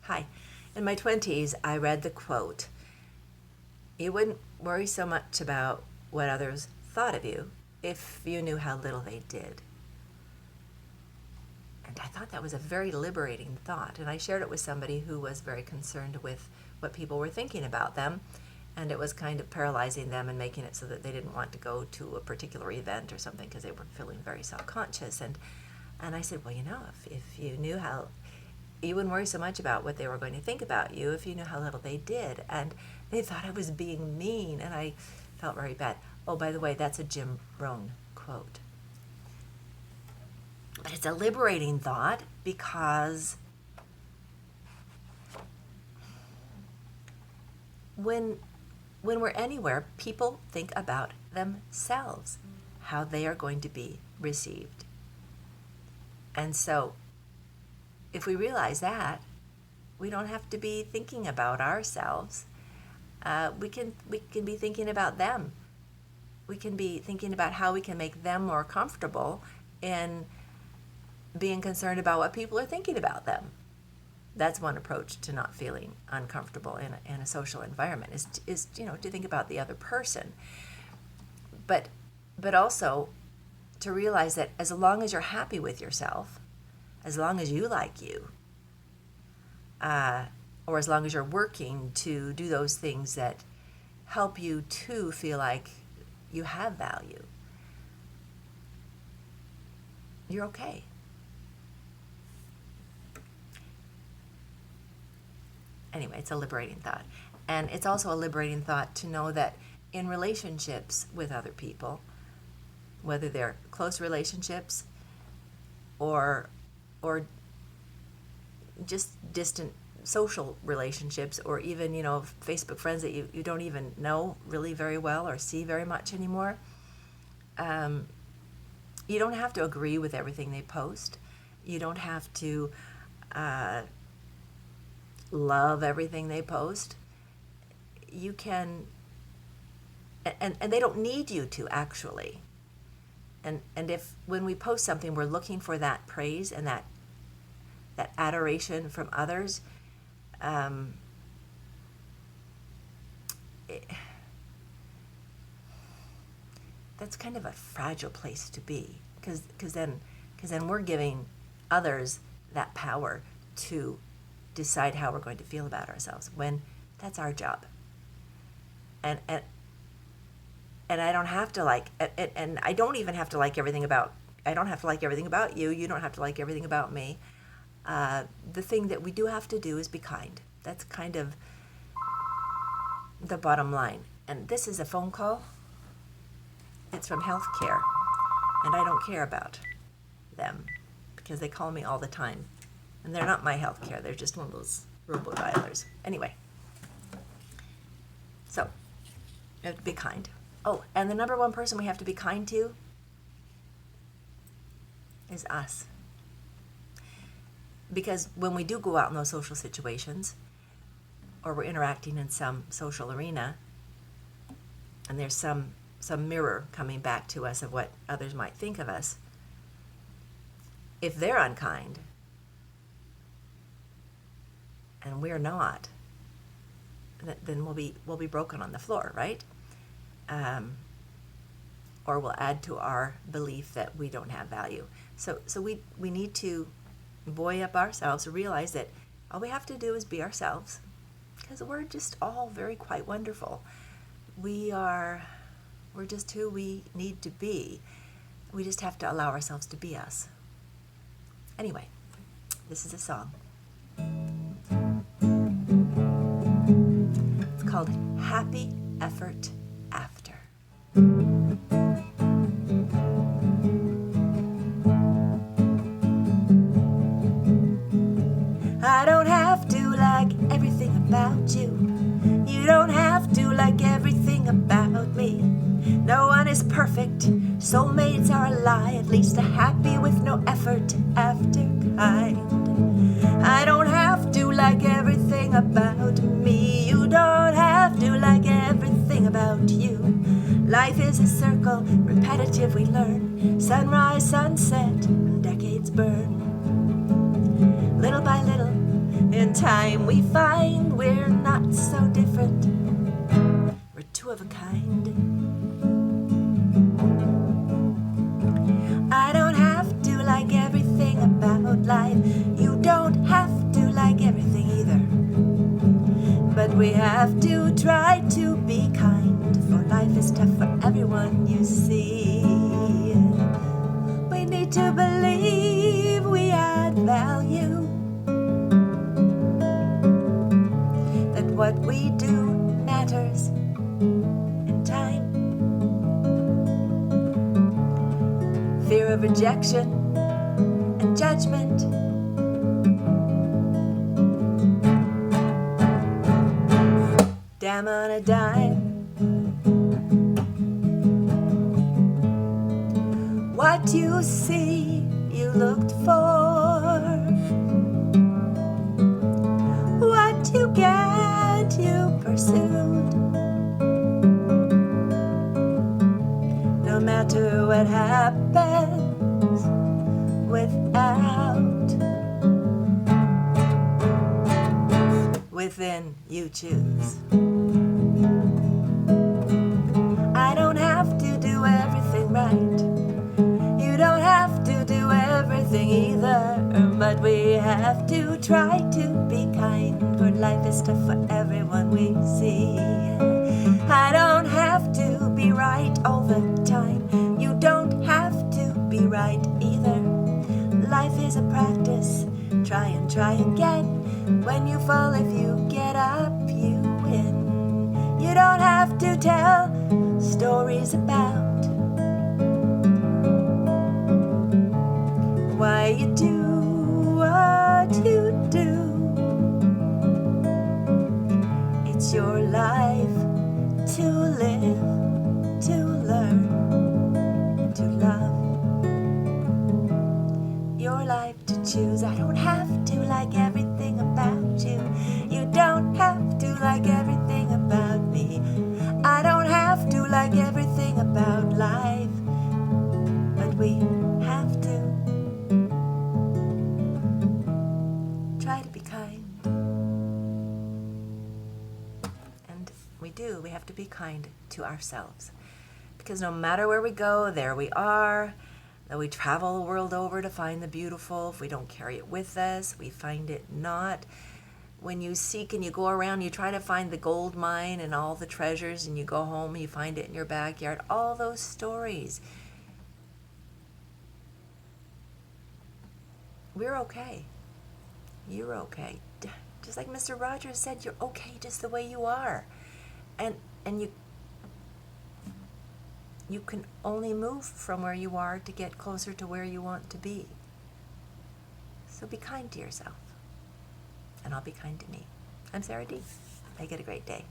Hi. In my 20s, I read the quote, "You wouldn't worry so much about what others thought of you if you knew how little they did." And I thought that was a very liberating thought. And I shared it with somebody who was very concerned with what people were thinking about them. And it was kind of paralyzing them and making it so that they didn't want to go to a particular event or something because they were feeling very self-conscious. And I said, well, if you knew how, you wouldn't worry so much about what they were going to think about you if you knew how little they did. And they thought I was being mean, and I felt very bad. Oh, by the way, that's a Jim Rohn quote. But it's a liberating thought because when we're anywhere, people think about themselves, how they are going to be received. And so if we realize that, we don't have to be thinking about ourselves. We can be thinking about them. We can be thinking about how we can make them more comfortable in being concerned about what people are thinking about them. That's one approach to not feeling uncomfortable in a social environment is to think about the other person. But also to realize that as long as you're happy with yourself, as long as you like you, or as long as you're working to do those things that help you to feel like you have value, you're okay. Anyway, it's a liberating thought. And it's also a liberating thought to know that in relationships with other people, whether they're close relationships or just distant social relationships, or even, Facebook friends that you don't even know really very well or see very much anymore, you don't have to agree with everything they post. You don't have to love everything they post. You can, and they don't need you to, actually. And if when we post something, we're looking for that praise and that adoration from others, that's kind of a fragile place to be, because then we're giving others that power to decide how we're going to feel about ourselves, when that's our job. And I don't have to like, and I don't even have to like everything about, I don't have to like everything about you. You don't have to like everything about me. The thing that we do have to do is be kind. That's kind of the bottom line. And this is a phone call. It's from healthcare, and I don't care about them because they call me all the time. And they're not my healthcare. They're just one of those robo-dialers. Anyway, so you have to be kind. Oh, and the number one person we have to be kind to is us. Because when we do go out in those social situations, or we're interacting in some social arena, and there's some mirror coming back to us of what others might think of us, if they're unkind and we're not, then we'll be broken on the floor, right? Or we'll add to our belief that we don't have value. So we need to buoy up ourselves, realize that all we have to do is be ourselves, because we're just all quite wonderful. We're just who we need to be. We just have to allow ourselves to be us. Anyway, this is a song. It's called Happy Effort After. I don't have to like everything about you. You don't have to like everything about me. No one is perfect. Soulmates are a lie. At least a happy with no effort after kind. I don't have to like everything about me. You don't have to like everything about you. Life is a circle, repetitive we learn. Sunrise, sunset, and decades burn. Little by little, in time we find we're not so different. We're two of a kind. I don't have to like everything about life. You don't have to like everything either. But we have to try to be kind, for life is tough for everyone you see. We need to believe we add value, that what we do matters in time. Fear of rejection and judgment, damn on a dime. What you see, you looked for. What you get, you pursued. No matter what happens without, within you choose. I don't have to do everything right. You don't have to do everything either. But we have to try to be kind, for life is tough for everyone we see. I don't have to be right all the time. You don't have to be right either. Life is a practice. Try and try again. When you fall, if you get up, you win. You don't have to tell stories about why you do what you do. It's your life to live, to learn, to love. Your life to choose. I don't have to like everything about you. You don't have to like everything about me. I don't have to like everything about life. But we have to try to be kind. And we do. We have to be kind to ourselves. Because no matter where we go, there we are. Though we travel the world over to find the beautiful, if we don't carry it with us, we find it not. When you seek and you go around, you try to find the gold mine and all the treasures, and you go home and you find it in your backyard. All those stories. We're okay. You're okay. Just like Mr. Rogers said, you're okay just the way you are. And you can only move from where you are to get closer to where you want to be. So be kind to yourself. And I'll be kind to me. I'm Sarah D. Make it a great day.